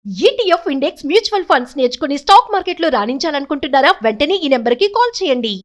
ETF index mutual funds నేర్చుకుని stock మార్కెట్లో రాణించాలనుకుంటున్నారా? వెంటనే ఈ నెంబర్కి కాల్ చేయండి.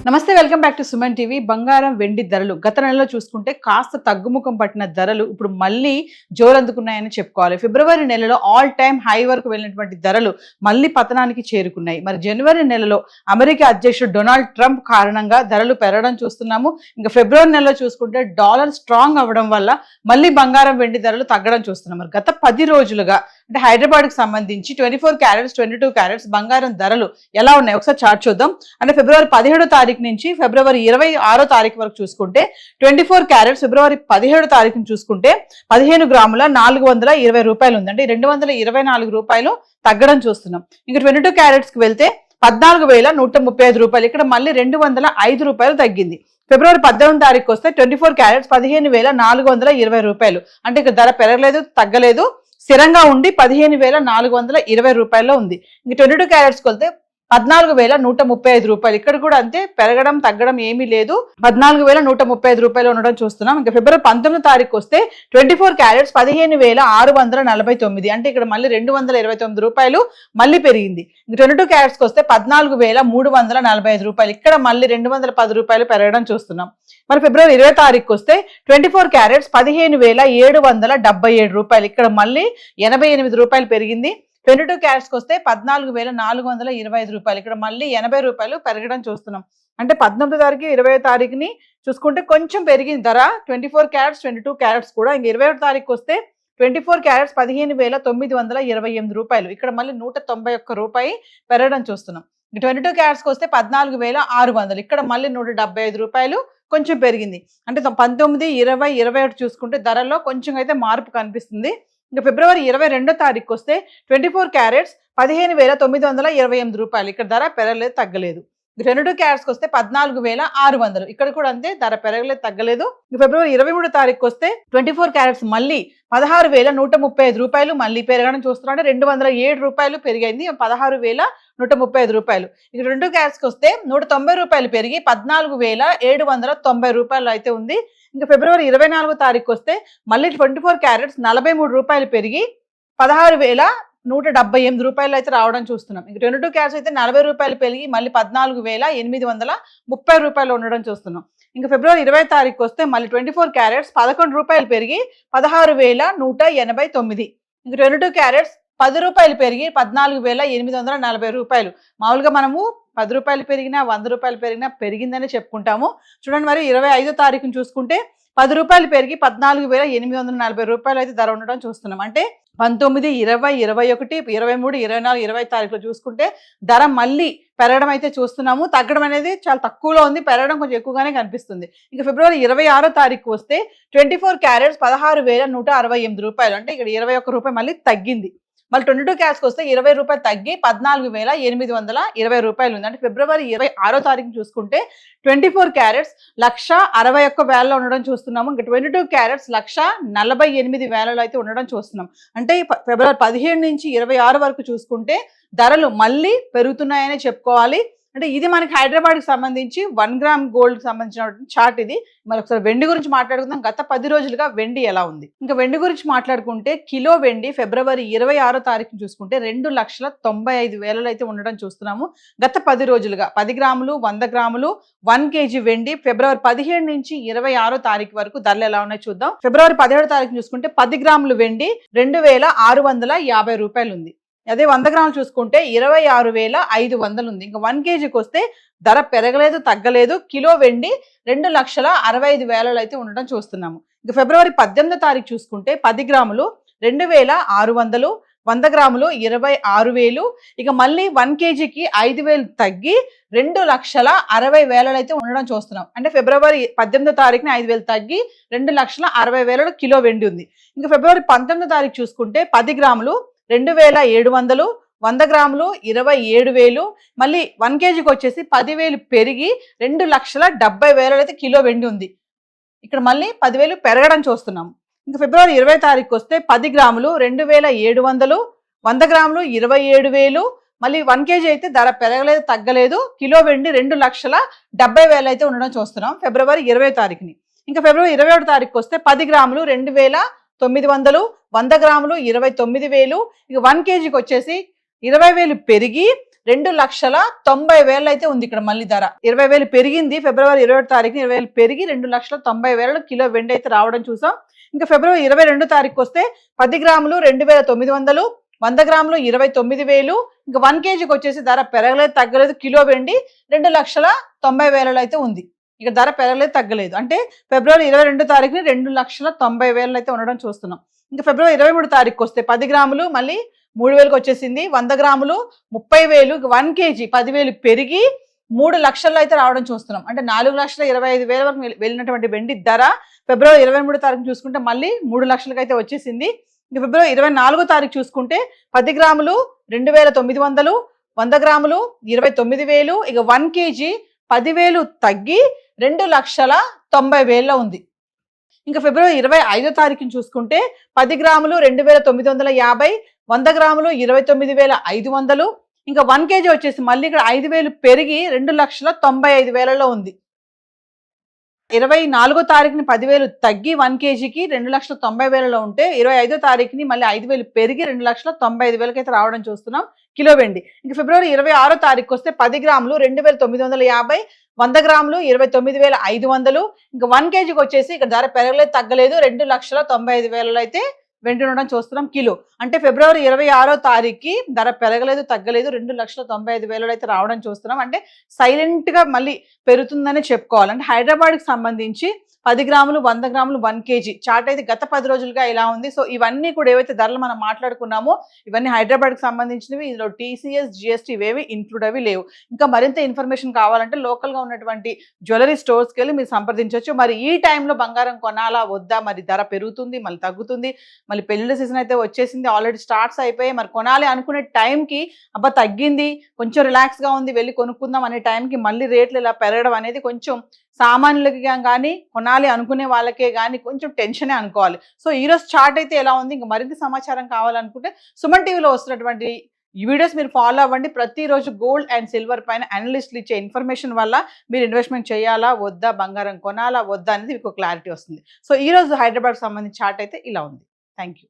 నమస్తే, welcome back to Suman TV. బంగారం వెండి ధరలు గత నెలలో చూసుకుంటే కాస్త తగ్గుముఖం పట్టిన ధరలు ఇప్పుడు మళ్ళీ జోరందుకున్నాయని చెప్పుకోవాలి. ఫిబ్రవరి నెలలో ఆల్ టైమ్ హై వరకు వెళ్ళినటువంటి ధరలు మళ్ళీ పతనానికి చేరుకున్నాయి. మరి జనవరి నెలలో అమెరికా అధ్యక్షుడు డొనాల్డ్ ట్రంప్ కారణంగా ధరలు పెరగడం చూస్తున్నాము. ఇంకా ఫిబ్రవరి నెలలో చూసుకుంటే డాలర్ స్ట్రాంగ్ అవ్వడం వల్ల మళ్ళీ బంగారం వెండి ధరలు తగ్గడం చూస్తున్నాం. మరి గత 10 రోజులుగా అంటే హైదరాబాద్కి సంబంధించి 24 క్యారెట్స్ 22 క్యారెట్స్ బంగారం ధరలు ఎలా ఉన్నాయి ఒకసారి చార్ట్ చూద్దాం. అంటే ఫిబ్రవరి 17వ తారీఖు నుంచి ఫిబ్రవరి 26వ తారీఖు వరకు చూసుకుంటే 24 క్యారెట్స్ ఫిబ్రవరి 17వ తారీఖును చూసుకుంటే 15 గ్రాముల 420 రూపాయలు ఉంది. అంటే 224 రూపాయలు తగ్గడం చూస్తున్నాం. ఇంకా 22 క్యారెట్స్ కి వెళ్తే 14,135 రూపాయలు, ఇక్కడ మళ్ళీ 205 రూపాయలు తగ్గింది. ఫిబ్రవరి 18వ తారీఖు వస్తే 24 క్యారెట్స్ 15,420 రూపాయలు, అంటే ఇక్కడ ధర పెరగలేదు తగ్గలేదు, స్థిరంగా ఉండి 15,420 రూపాయల్లో ఉంది. ఇంక 22 క్యారెట్స్కి వెళ్తే 14,135 రూపాయలు, ఇక్కడ కూడా అంతే, పెరగడం తగ్గడం ఏమీ లేదు, 14,135 రూపాయలు ఉండడం చూస్తున్నాం. ఇంకా ఫిబ్రవరి 19వ తారీఖు వస్తే 24 క్యారెట్స్ 15,649, అంటే ఇక్కడ మళ్ళీ 229 రూపాయలు మళ్ళీ పెరిగింది. ఇంక 22 క్యారెట్స్కి వస్తే 14,345 రూపాయలు, ఇక్కడ మళ్ళీ 210 రూపాయలు పెరగడం చూస్తున్నాం. మరి ఫిబ్రవరి 20వ తారీఖు వస్తే 24 క్యారెట్స్ 15,777 రూపాయలు, ఇక్కడ మళ్ళీ 88 రూపాయలు పెరిగింది. 22 క్యారెట్స్కి వస్తే 14,425 రూపాయలు, ఇక్కడ మళ్ళీ 80 రూపాయలు పెరగడం చూస్తున్నాం. అంటే 19వ తారీఖు 20వ తారీఖుని చూసుకుంటే కొంచెం పెరిగింది ధర 24 క్యారెట్స్ 22 క్యారెట్స్ కూడా. ఇంక 20వ తారీఖు వస్తే 24 క్యారెట్స్ 15,928 రూపాయలు, ఇక్కడ మళ్ళీ 191 రూపాయి పెరగడం చూస్తున్నాం. 22 క్యారెట్స్కి వస్తే 14,600, ఇక్కడ మళ్ళీ 175 రూపాయలు కొంచెం పెరిగింది. అంటే 19, 20, 21 చూసుకుంటే ధరల్లో కొంచెం అయితే మార్పు కనిపిస్తుంది. ఇంకా ఫిబ్రవరి 22వ తారీఖు వస్తే 24 క్యారెట్స్ 15,928 రూపాయలు, ఇక్కడ ధర పెరగలేదు తగ్గలేదు. 22 క్యారెట్స్కి వస్తే 14,600, ఇక్కడ కూడా అంతే, ధర పెరగలేదు తగ్గలేదు. ఫిబ్రవరి 23వ తారీఖు వస్తే 24 క్యారెట్స్ మళ్ళీ 16,135 రూపాయలు మళ్ళీ పెరగడం చూస్తున్నాం. అంటే 207 రూపాయలు పెరిగింది, 16,135 రూపాయలు. ఇక 22 క్యారెట్స్కి వస్తే 190 రూపాయలు పెరిగి 14,790 రూపాయలు అయితే ఉంది. ఇంకా ఫిబ్రవరి 24వ తారీఖు వస్తే మళ్ళీ 24 క్యారెట్స్ 43 రూపాయలు పెరిగి 16,178 రూపాయలు అయితే రావడం చూస్తున్నాం. ఇంక 22 క్యారెట్స్ అయితే 40 రూపాయలు పెరిగి మళ్ళీ 14,830 రూపాయలు ఉండడం చూస్తున్నాం. ఇంకా ఫిబ్రవరి 20వ తారీఖు వస్తే మళ్ళీ 24 క్యారెట్స్ 11 రూపాయలు పెరిగి 16,189. ఇంక 22 క్యారెట్స్ 10 రూపాయలు పెరిగి 14,840 రూపాయలు. మామూలుగా మనము 10 రూపాయలు పెరిగినా 100 రూపాయలు పెరిగినా పెరిగిందని చెప్పుకుంటాము. చూడండి, మరి 25వ తారీఖును చూసుకుంటే 10 రూపాయలు పెరిగి 14,840 రూపాయలు అయితే ధర ఉండడం చూస్తున్నాం. అంటే 19, 20, 21, 23, 24, 20 తారీఖులో చూసుకుంటే ధర మళ్ళీ పెరగడం అయితే చూస్తున్నాము. తగ్గడం అనేది చాలా తక్కువలో ఉంది, పెరగడం కొంచెం ఎక్కువగానే కనిపిస్తుంది. ఇంకా ఫిబ్రవరి 26వ తారీఖు వస్తే 24 క్యారెట్స్ 16,168 రూపాయలు, అంటే ఇక్కడ 21 రూపాయలు మళ్ళీ తగ్గింది. మళ్ళీ 22 క్యారెట్స్కి వస్తే 20 రూపాయలు తగ్గి 14,820 రూపాయలు ఉంది. అంటే ఫిబ్రవరి 26వ తారీఖు చూసుకుంటే 24 క్యారెట్స్ 1,61,000 ఉండడం చూస్తున్నాము. ఇంకా 22 క్యారెట్స్ 1,48,000 అయితే ఉండడం చూస్తున్నాం. అంటే ఫిబ్రవరి 17 నుంచి 26 వరకు చూసుకుంటే ధరలు మళ్ళీ పెరుగుతున్నాయని చెప్పుకోవాలి. అంటే ఇది మనకి హైదరాబాద్కి సంబంధించి 1 గ్రామ్ గోల్డ్కి సంబంధించిన చార్ట్ ఇది. మరి ఒకసారి వెండి గురించి మాట్లాడుకుందాం. గత 10 రోజులుగా వెండి ఎలా ఉంది? ఇంకా వెండి గురించి మాట్లాడుకుంటే కిలో వెండి ఫిబ్రవరి 26వ తారీఖు చూసుకుంటే 2,95,000 అయితే ఉండడం చూస్తున్నాము. గత 10 రోజులుగా 10 గ్రాములు 100 గ్రాములు 1 కేజీ వెండి ఫిబ్రవరి 17 నుంచి 26వ తారీఖు వరకు ధరలు ఎలా ఉన్నాయో చూద్దాం. ఫిబ్రవరి 17వ తారీఖు చూసుకుంటే 10 గ్రాములు వెండి 2,650 రూపాయలు ఉంది. అదే 100 గ్రాములు చూసుకుంటే 26,500 ఉంది. ఇంకా 1 కేజీకి వస్తే ధర పెరగలేదు తగ్గలేదు, కిలో వెండి 2,65,000 అయితే ఉండడం చూస్తున్నాము. ఇంకా ఫిబ్రవరి 18వ తారీఖు చూసుకుంటే 10 గ్రాములు 2,600, 100 గ్రాములు 26,000, ఇక మళ్ళీ 1 కేజీకి 5,000 తగ్గి 2,60,000 అయితే ఉండడం చూస్తున్నాం. అంటే ఫిబ్రవరి 18వ తారీఖున 5,000 తగ్గి 2,60,000 కిలో వెండి ఉంది. ఇంకా ఫిబ్రవరి 19వ తారీఖు చూసుకుంటే 10 గ్రాములు 2,700, 100 గ్రాములు 27,000, మళ్ళీ 1 కేజీకి వచ్చేసి 10,000 పెరిగి 2,70,000 అయితే కిలో వెండి ఉంది. ఇక్కడ మళ్ళీ 10,000 పెరగడం చూస్తున్నాము. ఇంకా ఫిబ్రవరి 20వ తారీఖు వస్తే 10 గ్రాములు 2,700, 100 గ్రాములు 27,000, మళ్ళీ 1 kg అయితే ధర పెరగలేదు తగ్గలేదు. కిలో వెండి 2,70,000 అయితే ఉండడం చూస్తున్నాం ఫిబ్రవరి 20వ తారీఖుని. ఇంకా ఫిబ్రవరి 21వ తారీఖుకి వస్తే 10 గ్రాములు 2,900, 100 గ్రాములు 29,000, ఇక 1 kgకి వచ్చేసి 20,000 పెరిగి 2,90,000 అయితే ఉంది ఇక్కడ మళ్ళీ ధర. 20,000 పెరిగింది ఫిబ్రవరి 21వ తారీఖుని, 20,000 పెరిగి 2,90,000 కిలో వెండి అయితే రావడం చూసాం. ఇంకా ఫిబ్రవరి 22వ తారీఖుకి వస్తే 10 గ్రాములు 2,900, 100 గ్రాములు 29,000, ఇంకా 1 kgకి వచ్చేసి ధర పెరగలేదు తగ్గలేదు కిలో వెండి 2,90,000 అయితే ఉంది. ఇక ధర పెరగలేదు తగ్గలేదు అంటే ఫిబ్రవరి 22వ తారీఖుని 2,90,000 అయితే ఉండడం చూస్తున్నాం. ఇంకా ఫిబ్రవరి 23వ తారీఖుకి వస్తే 10 గ్రాములు మళ్ళీ 3,000కి వచ్చేసింది, 100 గ్రాములు 30,000, 1 kg 10,000 పెరిగి 3 లక్షల్లో అయితే రావడం చూస్తున్నాం. అంటే 4,25,000 వరకు వెళ్ళినటువంటి వెండి ధర ఫిబ్రవరి 23వ తారీఖు చూసుకుంటే మళ్ళీ 3 లక్షలకి అయితే వచ్చేసింది. ఇంకా ఫిబ్రవరి 24వ తారీఖు చూసుకుంటే 10 గ్రాములు 2,900, 100 గ్రాములు 29,000, ఇక 1 kg 10,000 తగ్గి 2,90,000 ఉంది. ఇంకా ఫిబ్రవరి 25వ తారీఖుని చూసుకుంటే 10 గ్రాములు 2,950, 100 గ్రాములు 29,500, ఇంకా 1 kg వచ్చేసి మళ్ళీ ఇక్కడ 5,000 పెరిగి 2,95,000 ఉంది. 24వ తారీఖుని 10,000 తగ్గి 1 kgకి 2,90,000 ఉంటే 25వ తారీఖుని మళ్ళీ 5,000 పెరిగి 2,95,000 అయితే రావడం చూస్తున్నాం కిలో వెండి. ఇంకా ఫిబ్రవరి 26వ తారీఖు వస్తే 10 గ్రాములు 2,950, 100 గ్రాములు 29,500, ఇంకా 1 kgకి వచ్చేసి ఇక్కడ ధర పెరగలేదు తగ్గలేదు 2,95,000 అయితే వెండి ఉండడం చూస్తున్నాం కిలో. అంటే ఫిబ్రవరి 26వ తారీఖుకి ధర పెరగలేదు తగ్గలేదు 2,95,000 అయితే రావడం చూస్తున్నాం. అంటే సైలెంట్ గా మళ్ళీ పెరుగుతుందని చెప్పుకోవాలి. అంటే హైదరాబాద్కి సంబంధించి 10 గ్రాములు 100 గ్రాములు 1 kg చార్ట్ అయితే గత 10 రోజులుగా ఇలా ఉంది. సో ఇవన్నీ కూడా ఏవైతే ధరలు మనం మాట్లాడుకున్నామో ఇవన్నీ హైదరాబాద్కి సంబంధించినవి. ఇందులో TCS GST ఇవేవి ఇంక్లూడ్ అవి లేవు. ఇంకా మరింత ఇన్ఫర్మేషన్ కావాలంటే లోకల్గా ఉన్నటువంటి జ్యువెలరీ స్టోర్స్కి వెళ్ళి మీరు సంప్రదించవచ్చు. మరి ఈ టైంలో బంగారం కొనాలా వద్దా, మరి ధర పెరుగుతుంది మళ్ళీ తగ్గుతుంది, మళ్ళీ పెళ్లి సీజన్ అయితే వచ్చేసింది, ఆల్రెడీ స్టార్ట్స్ అయిపోయి, మరి కొనాలి అనుకునే టైంకి అబ్బా తగ్గింది కొంచెం రిలాక్స్గా ఉంది వెళ్ళి కొనుక్కుందాం అనే టైంకి మళ్ళీ రేట్లు ఇలా పెరగడం అనేది కొంచెం సామాన్యులకి కానీ కొనాలి అనుకునే వాళ్ళకే కానీ కొంచెం టెన్షనే అనుకోవాలి. సో ఈరోజు చార్ట్ అయితే ఎలా ఉంది, ఇంకా మరింత సమాచారం కావాలనుకుంటే సుమన్ టీవీలో వస్తున్నటువంటి ఈ వీడియోస్ మీరు ఫాలో అవ్వండి. ప్రతిరోజు గోల్డ్ అండ్ సిల్వర్ పైన అనలిస్టులు ఇచ్చే ఇన్ఫర్మేషన్ వల్ల మీరు ఇన్వెస్ట్మెంట్ చేయాలా వద్దా, బంగారం కొనాలా వద్దా అనేది మీకు క్లారిటీ వస్తుంది. సో ఈరోజు హైదరాబాద్కి సంబంధించి చార్ట్ అయితే ఇలా ఉంది. Thank you.